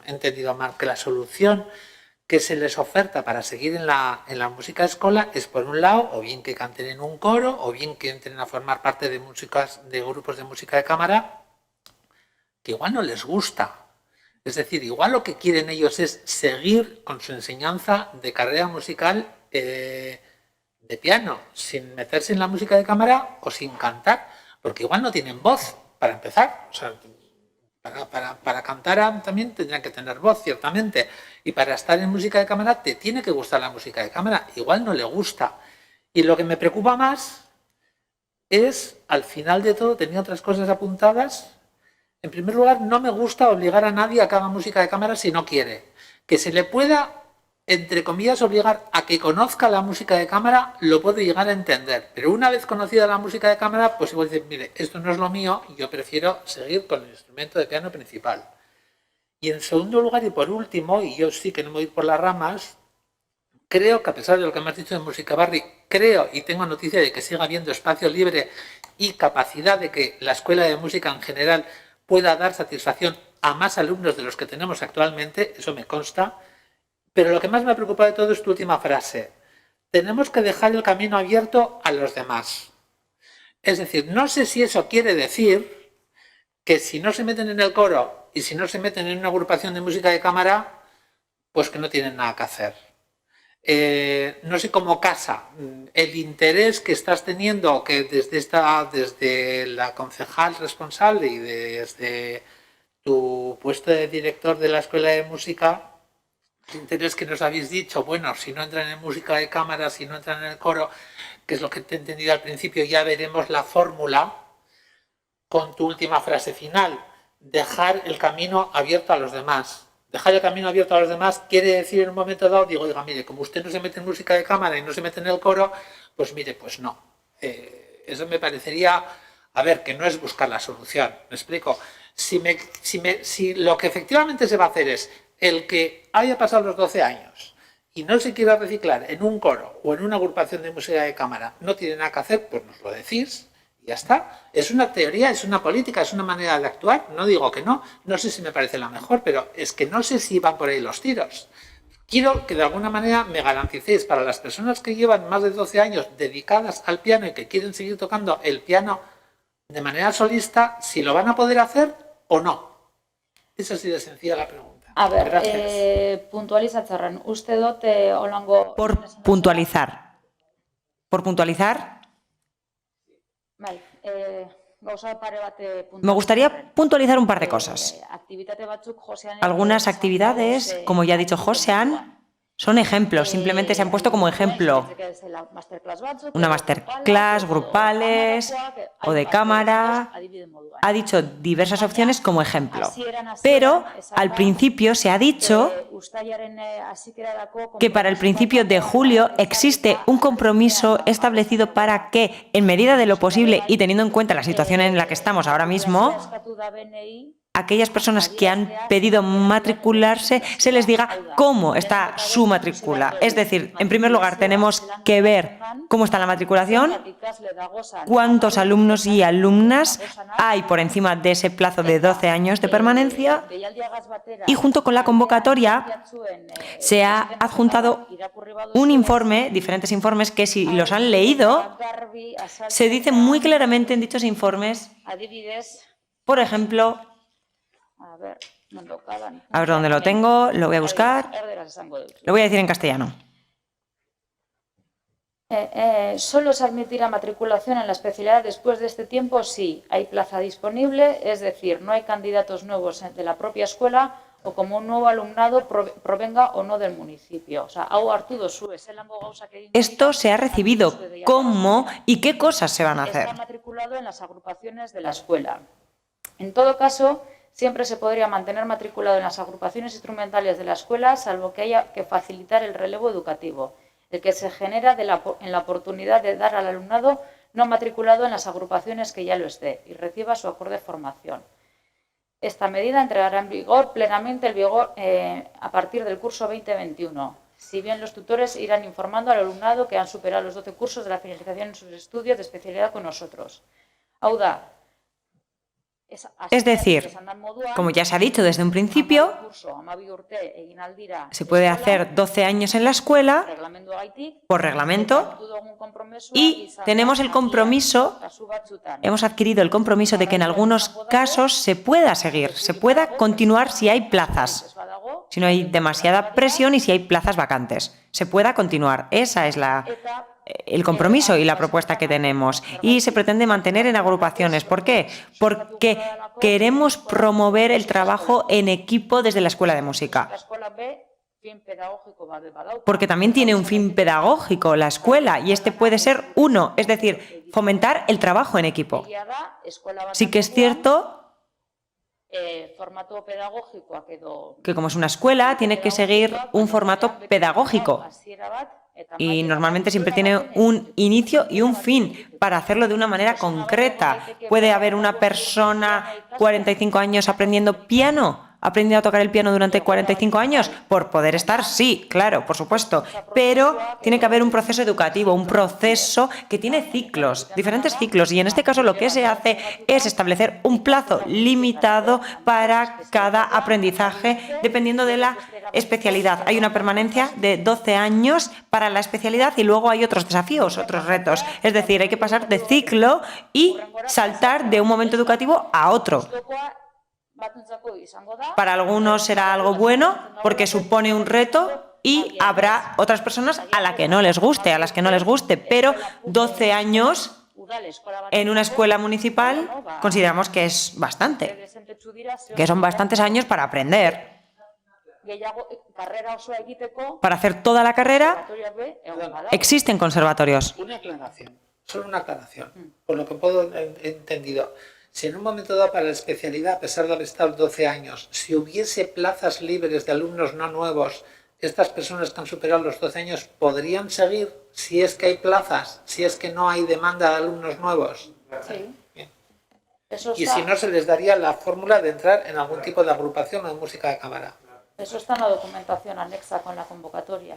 entendido mal, que la solución que se les oferta para seguir en la música de escola es, por un lado, o bien que canten en un coro, o bien que entren a formar parte de grupos de música de cámara, que igual no les gusta. Es decir, igual lo que quieren ellos es seguir con su enseñanza de carrera musical de piano, sin meterse en la música de cámara o sin cantar, porque igual no tienen voz, para empezar. O sea, para cantar también tendrían que tener voz, ciertamente. Y para estar en música de cámara te tiene que gustar la música de cámara. Igual no le gusta. Y lo que me preocupa más es, al final de todo, tenía otras cosas apuntadas. En primer lugar, no me gusta obligar a nadie a que haga música de cámara si no quiere. Que se le pueda, entre comillas, obligar a que conozca la música de cámara, lo puedo llegar a entender. Pero una vez conocida la música de cámara, pues igual decir, mire, esto no es lo mío y yo prefiero seguir con el instrumento de piano principal. Y en segundo lugar y por último, y yo sí que no me voy a ir por las ramas, creo que a pesar de lo que me has dicho de Música Barri, creo y tengo noticia de que siga habiendo espacio libre y capacidad de que la escuela de música en general pueda dar satisfacción a más alumnos de los que tenemos actualmente, eso me consta. Pero lo que más me preocupa de todo es tu última frase. Tenemos que dejar el camino abierto a los demás. Es decir, no sé si eso quiere decir que si no se meten en el coro y si no se meten en una agrupación de música de cámara, pues que no tienen nada que hacer. No sé cómo casa el interés que estás teniendo, que desde la concejal responsable y desde tu puesto de director de la Escuela de Música, el interés que nos habéis dicho, bueno, si no entran en música de cámara, si no entran en el coro, que es lo que te he entendido al principio, ya veremos la fórmula con tu última frase final, dejar el camino abierto a los demás. Dejar el camino abierto a los demás quiere decir en un momento dado, digo, oiga, mire, como usted no se mete en música de cámara y no se mete en el coro, pues mire, pues no. Eso me parecería, a ver, que no es buscar la solución, ¿me explico? Si lo que efectivamente se va a hacer es el que haya pasado los 12 años y no se quiera reciclar en un coro o en una agrupación de música de cámara, no tiene nada que hacer, pues nos lo decís. Ya está. Es una teoría, es una política, es una manera de actuar. No digo que no. No sé si me parece la mejor, pero es que no sé si van por ahí los tiros. Quiero que de alguna manera me garanticéis para las personas que llevan más de 12 años dedicadas al piano y que quieren seguir tocando el piano de manera solista, si lo van a poder hacer o no. Esa ha sido sencilla la pregunta. A ver, puntualizatzarren. Uste dut holango... Por puntualizar. Por puntualizar... Vale, me gustaría puntualizar un par de cosas. Algunas actividades, como ya ha dicho Josean, son ejemplos, simplemente se han puesto como ejemplo. Una masterclass, grupales o de cámara. Ha dicho diversas opciones como ejemplo. Pero al principio se ha dicho que para el principio de julio existe un compromiso establecido para que, en medida de lo posible y teniendo en cuenta la situación en la que estamos ahora mismo, aquellas personas que han pedido matricularse, se les diga cómo está su matrícula. Es decir, en primer lugar, tenemos que ver cómo está la matriculación, cuántos alumnos y alumnas hay por encima de ese plazo de 12 años de permanencia, y junto con la convocatoria se ha adjuntado un informe, diferentes informes, que si los han leído, se dice muy claramente en dichos informes, por ejemplo, a ver dónde lo tengo, lo voy a buscar, lo voy a decir en castellano. Solo se admitirá matriculación en la especialidad después de este tiempo si hay plaza disponible, es decir, no hay candidatos nuevos de la propia escuela o como un nuevo alumnado provenga o no del municipio. O sea, hau hartu dozu, ezelango gauzak egin. Esto se ha recibido. ¿Cómo y qué cosas se van a hacer? Está matriculado en las agrupaciones de la escuela. En todo caso, siempre se podría mantener matriculado en las agrupaciones instrumentales de la escuela, salvo que haya que facilitar el relevo educativo, el que se genera en la oportunidad de dar al alumnado no matriculado en las agrupaciones que ya lo esté y reciba su acorde de formación. Esta medida entrará en vigor plenamente a partir del curso 2021, si bien los tutores irán informando al alumnado que han superado los 12 cursos de la finalización en sus estudios de especialidad con nosotros. Hau da, Es decir, como ya se ha dicho desde un principio, se puede hacer 12 años en la escuela por reglamento y tenemos el compromiso, hemos adquirido el compromiso de que en algunos casos se pueda seguir, se pueda continuar si hay plazas, si no hay demasiada presión y si hay plazas vacantes. Se pueda continuar. Esa es el compromiso y la propuesta que tenemos. Y se pretende mantener en agrupaciones. ¿Por qué? Porque queremos promover el trabajo en equipo desde la escuela de música. Porque también tiene un fin pedagógico la escuela y este puede ser uno, es decir, fomentar el trabajo en equipo. Sí que es cierto que como es una escuela tiene que seguir un formato pedagógico y normalmente siempre tiene un inicio y un fin para hacerlo de una manera concreta. ¿Puede haber una persona 45 años aprendiendo piano? ¿Aprendiendo a tocar el piano durante 45 años? Por poder estar, sí, claro, por supuesto. Pero tiene que haber un proceso educativo, un proceso que tiene ciclos, diferentes ciclos. Y en este caso lo que se hace es establecer un plazo limitado para cada aprendizaje, dependiendo de la especialidad. Hay una permanencia de 12 años para la especialidad y luego hay otros desafíos, otros retos. Es decir, hay que pasar de ciclo y saltar de un momento educativo a otro. Para algunos será algo bueno porque supone un reto y habrá otras personas a las que no les guste, pero 12 años en una escuela municipal consideramos que es bastante, que son bastantes años para aprender. Para hacer toda la carrera existen conservatorios. Solo una aclaración, por lo que puedo entendido. Si en un momento dado para la especialidad, a pesar de haber estado 12 años, si hubiese plazas libres de alumnos no nuevos, estas personas que han superado los 12 años podrían seguir si es que hay plazas, si es que no hay demanda de alumnos nuevos. Sí. Bien. Y si no, se les daría la fórmula de entrar en algún tipo de agrupación o de música de cámara. Eso está en la documentación anexa con la convocatoria.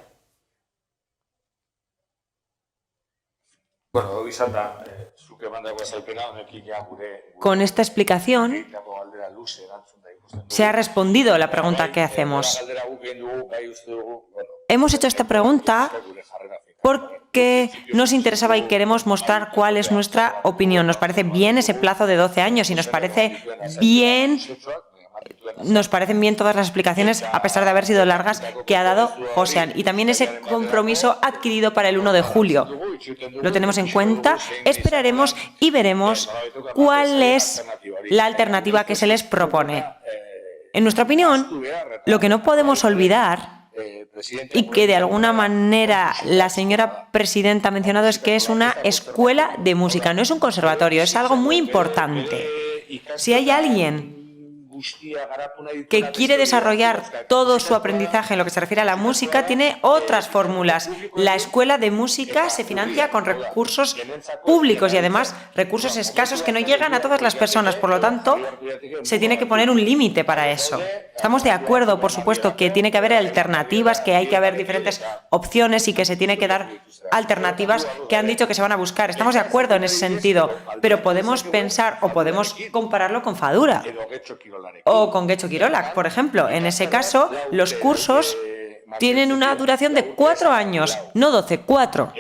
Bueno, izan da, zuk emandako azalpena, honekin ja gure Con esta explicación egindako galdera luze erantzun da ikusten dugu. se ha respondido la pregunta que hacemos. Galdera guk egin dugu, bai uste dugu, bueno, Hemos hecho esta pregunta gure jarrera final. porque nos interesaba y queremos mostrar cuál es nuestra opinión. Nos parece bien ese plazo de 12 años y nos parecen bien todas las explicaciones, a pesar de haber sido largas, que ha dado Josean. Y también ese compromiso adquirido para el 1 de julio. Lo tenemos en cuenta, esperaremos y veremos cuál es la alternativa que se les propone. En nuestra opinión, lo que no podemos olvidar y que de alguna manera la señora presidenta ha mencionado es que es una escuela de música, no es un conservatorio, es algo muy importante. Si hay alguien que quiere desarrollar todo su aprendizaje en lo que se refiere a la música, tiene otras fórmulas. La escuela de música se financia con recursos públicos y además recursos escasos que no llegan a todas las personas. Por lo tanto, se tiene que poner un límite para eso. Estamos de acuerdo, por supuesto, que tiene que haber alternativas, que hay que haber diferentes opciones y que se tiene que dar alternativas que han dicho que se van a buscar. Estamos de acuerdo en ese sentido, pero podemos pensar o podemos compararlo con Fadura o con Getxo Kirolak, por ejemplo. En ese caso, los cursos tienen una duración de 4 años, no 12, 4.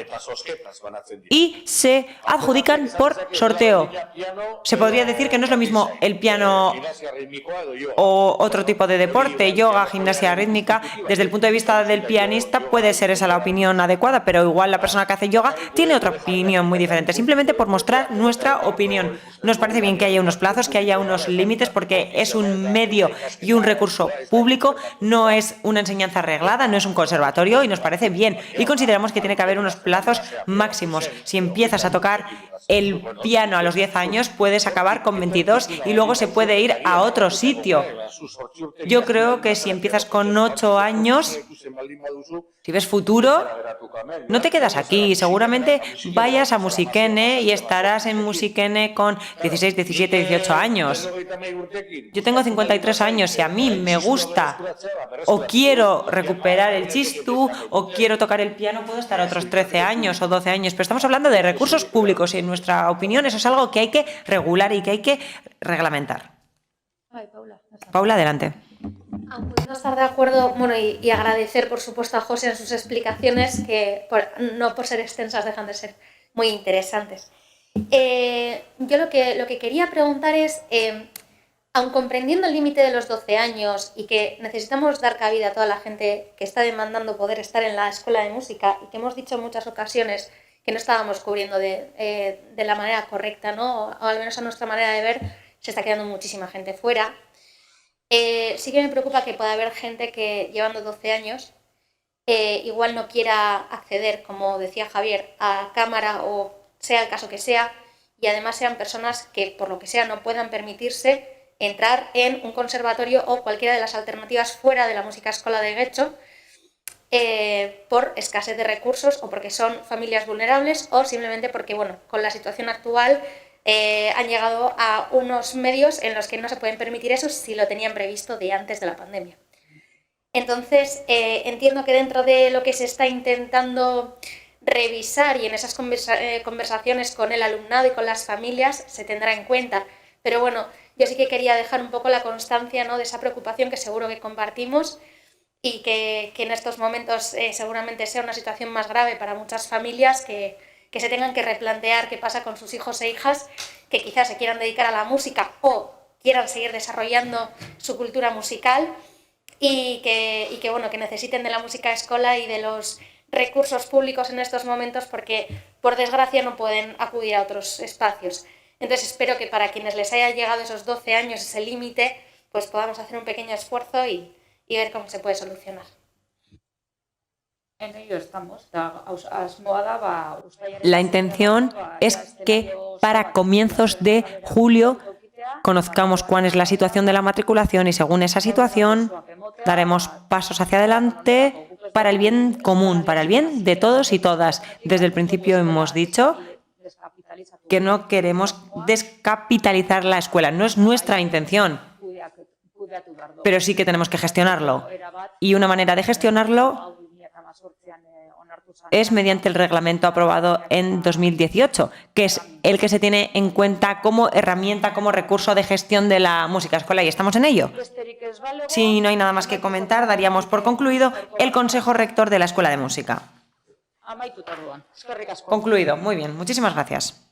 Y se adjudican por sorteo. Se podría decir que no es lo mismo el piano o otro tipo de deporte, yoga, gimnasia rítmica. Desde el punto de vista del pianista puede ser esa la opinión adecuada, pero igual la persona que hace yoga tiene otra opinión muy diferente. Simplemente por mostrar nuestra opinión. Nos parece bien que haya unos plazos, que haya unos límites, porque es un medio y un recurso público, no es una enseñanza reglada, no es un conservatorio y nos parece bien. Y consideramos que tiene que haber unos plazos máximos. Si empiezas a tocar el piano a los 10 años, puedes acabar con 22 y luego se puede ir a otro sitio. Yo creo que si empiezas con 8 años, si ves futuro, no te quedas aquí. Seguramente vayas a Musikene y estarás en Musikene con 16, 17, 18 años. Yo tengo 53 años y a mí me gusta o quiero recuperar el txistu o quiero tocar el piano, puedo estar otros 13 años o 12 años. Pero estamos hablando de recursos públicos y en nuestra opinión, eso es algo que hay que regular y que hay que reglamentar. Paula, adelante. Aunque no estar de acuerdo, bueno, y agradecer, por supuesto, a José en sus explicaciones, que no por ser extensas dejan de ser muy interesantes. Yo lo que quería preguntar es, aun comprendiendo el límite de los 12 años y que necesitamos dar cabida a toda la gente que está demandando poder estar en la escuela de música y que hemos dicho en muchas ocasiones que no estábamos cubriendo de la manera correcta, ¿no? O al menos a nuestra manera de ver, se está quedando muchísima gente fuera. Sí que me preocupa que pueda haber gente que llevando 12 años igual no quiera acceder, como decía Javier, a cámara o sea el caso que sea, y además sean personas que por lo que sea no puedan permitirse entrar en un conservatorio o cualquiera de las alternativas fuera de la música escola de Getxo por escasez de recursos o porque son familias vulnerables o simplemente porque, bueno, con la situación actual han llegado a unos medios en los que no se pueden permitir eso si lo tenían previsto de antes de la pandemia. Entonces, entiendo que dentro de lo que se está intentando revisar y en esas conversaciones con el alumnado y con las familias se tendrá en cuenta. Pero bueno, yo sí que quería dejar un poco la constancia, ¿no?, de esa preocupación que seguro que compartimos y que en estos momentos seguramente sea una situación más grave para muchas familias que se tengan que replantear qué pasa con sus hijos e hijas que quizás se quieran dedicar a la música o quieran seguir desarrollando su cultura musical y que bueno, que necesiten de la música escola y de los recursos públicos en estos momentos porque, por desgracia, no pueden acudir a otros espacios. Entonces, espero que para quienes les haya llegado esos 12 años, ese límite, pues podamos hacer un pequeño esfuerzo y ver cómo se puede solucionar. En ello estamos. La La intención es que para comienzos de julio conozcamos cuál es la situación de la matriculación y según esa situación daremos pasos hacia adelante para el bien común, para el bien de todos y todas. Desde el principio hemos dicho que no queremos descapitalizar la escuela, no es nuestra intención, pero sí que tenemos que gestionarlo. Y una manera de gestionarlo es mediante el reglamento aprobado en 2018, que es el que se tiene en cuenta como herramienta, como recurso de gestión de la música escolar, y estamos en ello. Si no hay nada más que comentar, daríamos por concluido el Consejo Rector de la Escuela de Música. Concluido. Muy bien. Muchísimas gracias.